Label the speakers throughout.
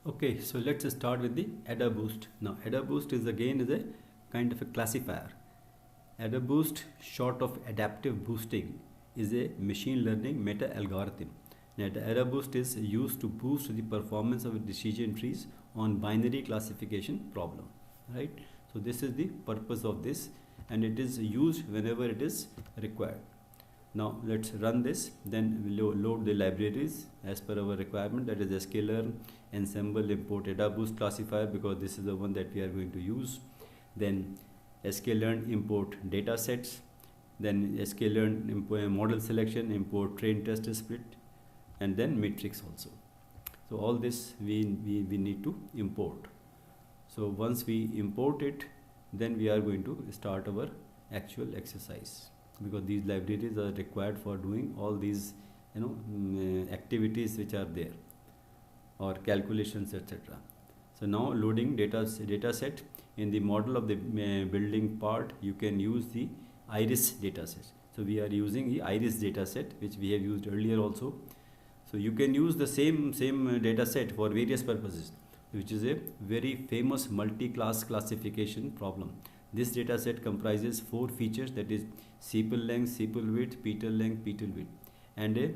Speaker 1: Okay, so let's start with the AdaBoost. Now, AdaBoost is again a kind of a classifier. AdaBoost, short of adaptive boosting, is a machine learning meta algorithm. Now, the AdaBoost is used to boost the performance of decision trees on binary classification problem. Right? So this is the purpose of this, and it is used whenever it is required. Now let's run this, then we'll load the libraries as per our requirement, that is sklearn, ensemble, import AdaBoost classifier, because this is the one that we are going to use. Then sklearn, import datasets, then sklearn, import model selection, import train test split, and then matrix also. So all this we need to import. So once we import it, then we are going to start our actual exercise, because these libraries are required for doing all these activities which are there, or calculations, etc. So now loading data set. In the model of the building part, you can use the iris dataset. So we are using the iris dataset, which we have used earlier also. So you can use the same dataset for various purposes, which is a very famous multi-class classification problem. This dataset comprises 4 features, that is sepal length, sepal width, petal length, petal width, and a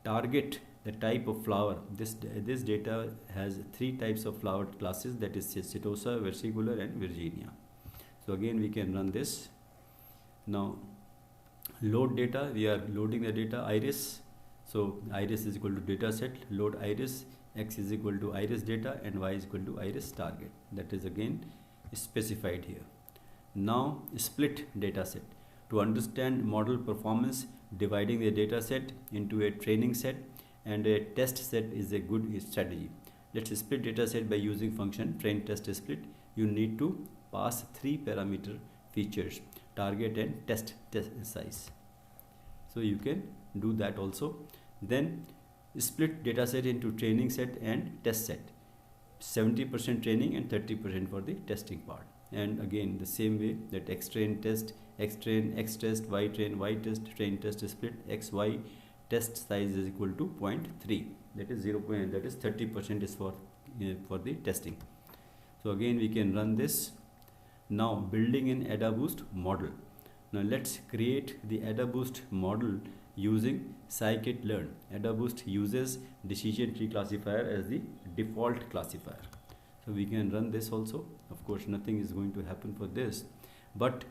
Speaker 1: target, the type of flower. This data has 3 types of flower classes, that is setosa, versicolor, and Virginia. So again we can run this. Now load data, we are loading the data iris. So iris is equal to dataset, load iris, x is equal to iris data, and y is equal to iris target. That is again specified here. Now split dataset. To understand model performance, dividing the dataset into a training set and a test set is a good strategy. Let's split dataset by using function train test split. You need to pass 3 parameter features, target and test size. So you can do that also. Then split dataset into training set and test set. 70% training and 30% for the testing part. And again the same way, that x train test, x train, x test, y train, y test, train test split, x y test size is equal to 0.3, that is 0. That is 30% is for the testing. So again we can run this. Now building an AdaBoost model. Now let's create the AdaBoost model using scikit-learn. AdaBoost uses decision tree classifier as the default classifier. So we can run this also. Of course nothing is going to happen for this, but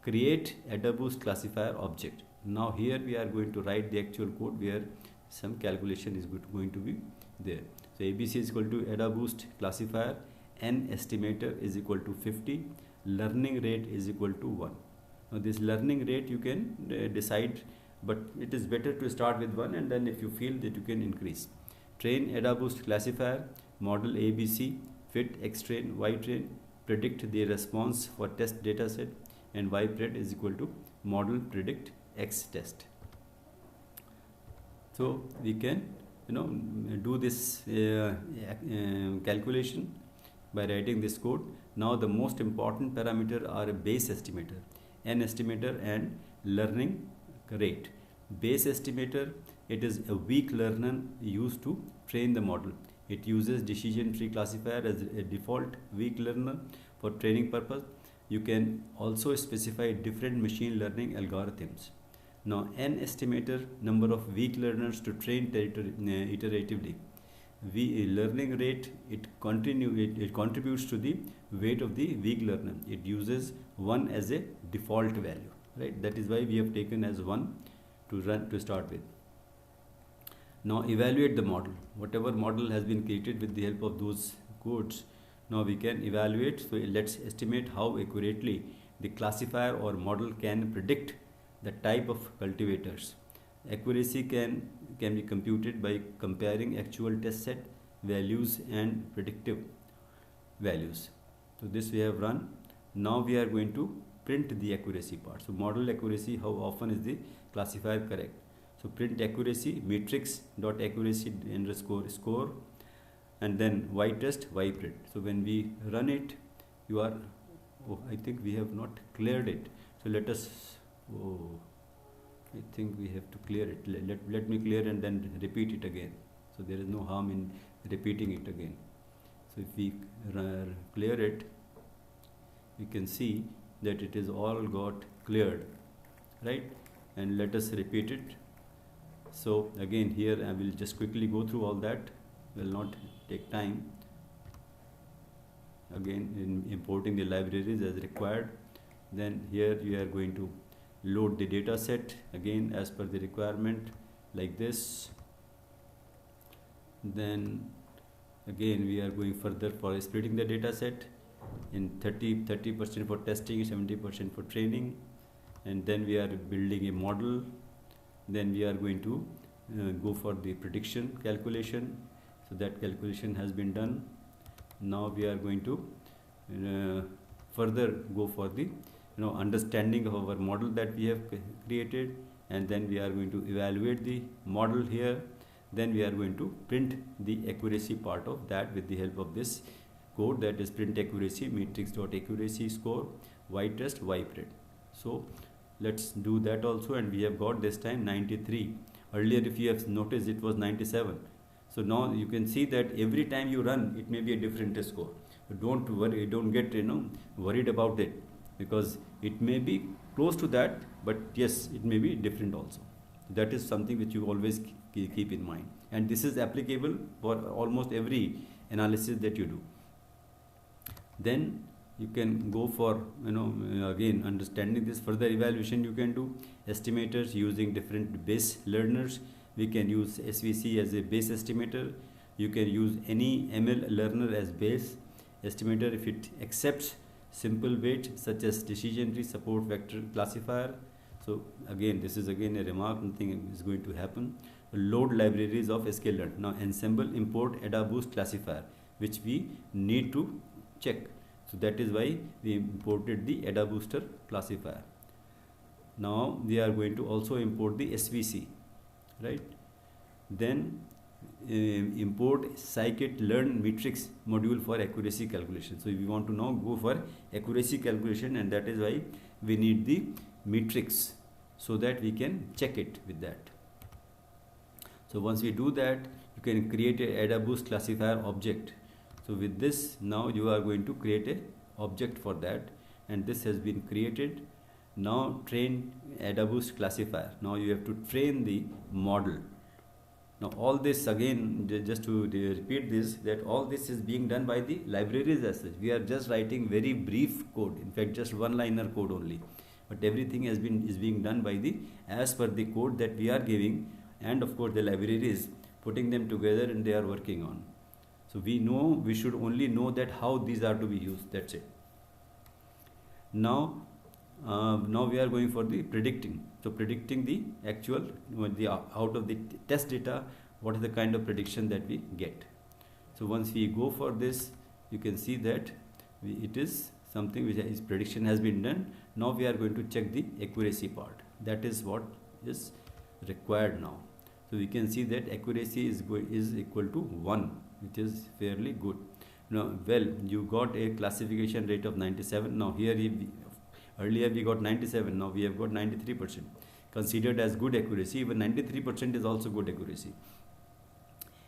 Speaker 1: create AdaBoost classifier object. Now here we are going to write the actual code where some calculation is going to be there. So ABC is equal to AdaBoost classifier, n estimator is equal to 50, learning rate is equal to 1. Now this learning rate you can decide, but it is better to start with 1, and then if you feel that you can increase. Train AdaBoost classifier, model ABC, fit x train, y train, predict the response for test dataset, and y pred is equal to model predict x test. So we can do this calculation by writing this code. Now the most important parameter are a base estimator, n estimator, and learning rate. Base estimator, it is a weak learner used to train the model. It uses decision tree classifier as a default weak learner for training purpose. You can also specify different machine learning algorithms. Now n estimator, number of weak learners to train iteratively. Learning rate, it contributes to the weight of the weak learner. It uses 1 as a default value, right? That is why we have taken as 1 to start with. Now evaluate the model. Whatever model has been created with the help of those codes, now we can evaluate. So let's estimate how accurately the classifier or model can predict the type of cultivators. Accuracy can be computed by comparing actual test set values and predictive values. So this we have run. Now we are going to print the accuracy part. So model accuracy, how often is the classifier correct? So print accuracy, matrix dot accuracy underscore score, and then y test, y pred. So when we run it, you are, I think we have not cleared it. So let us, I think we have to clear it. Let me clear and then repeat it again. So there is no harm in repeating it again. So if we clear it, you can see that it is all got cleared, right? And let us repeat it. So again here I will just quickly go through all that, will not take time. Again, in importing the libraries as required, then here you are going to load the data set again as per the requirement, like this. Then again we are going further for splitting the data set in 30% for testing, 70% for training, and then we are building a model. Then we are going to go for the prediction calculation. So that calculation has been done. Now we are going to further go for the understanding of our model that we have created, and then we are going to evaluate the model here. Then we are going to print the accuracy part of that with the help of this code, that is print accuracy matrix.accuracy score y test y print. So let's do that also, and we have got this time 93. Earlier, if you have noticed, it was 97. So now you can see that every time you run, it may be a different score. But don't worry, don't get worried about it, because it may be close to that, but yes, it may be different also. That is something which you always keep in mind, and this is applicable for almost every analysis that you do. Then you can go for again understanding this further evaluation. You can do estimators using different base learners. We can use SVC as a base estimator. You can use any ML learner as base estimator if it accepts simple weight such as decision tree support vector classifier. So again, this is again a remark, nothing is going to happen. Load libraries of sklearn. Now ensemble import AdaBoost classifier, which we need to check. So that is why we imported the AdaBooster classifier. Now we are going to also import the SVC, right? Then import scikit-learn matrix module for accuracy calculation. So if we want to now go for accuracy calculation, and that is why we need the matrix, so that we can check it with that. So once we do that, you can create a AdaBoost classifier object. So with this, now you are going to create a object for that, and this has been created. Now train AdaBoost classifier. Now you have to train the model. Now all this, again, just to repeat this, that all this is being done by the libraries as such. We are just writing very brief code, in fact just one-liner code only, but everything is being done by the as per the code that we are giving, and of course the library is putting them together and they are working on. So we should only know that how these are to be used. That's it. Now we are going for the predicting. So predicting the actual, out of the test data, what is the kind of prediction that we get. So once we go for this, you can see that it is something which is prediction has been done. Now we are going to check the accuracy part. That is what is required now. So we can see that accuracy is equal to 1, which is fairly good. Now, well, you got a classification rate of 97. Now here earlier we got 97. Now we have got 93%, considered as good accuracy. Even 93% is also good accuracy.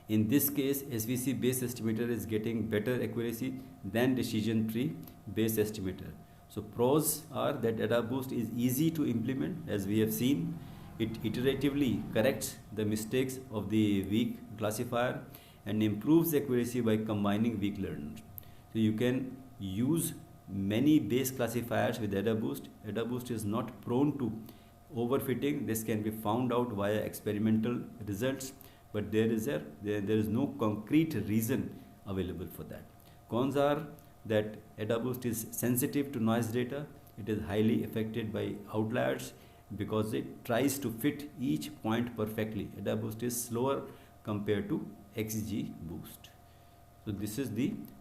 Speaker 1: In this case, SVC based estimator is getting better accuracy than decision tree based estimator. So pros are that AdaBoost is easy to implement, as we have seen. It iteratively corrects the mistakes of the weak classifier and improves accuracy by combining weak learners. So you can use many base classifiers with AdaBoost. AdaBoost is not prone to overfitting. This can be found out via experimental results, but there is no concrete reason available for that. Cons are that AdaBoost is sensitive to noise data. It is highly affected by outliers because it tries to fit each point perfectly. AdaBoost is slower compared to XGBoost. So this is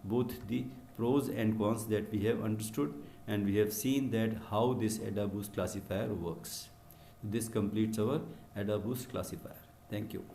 Speaker 1: both the pros and cons that we have understood, and we have seen that how this AdaBoost classifier works. This completes our AdaBoost classifier. Thank you.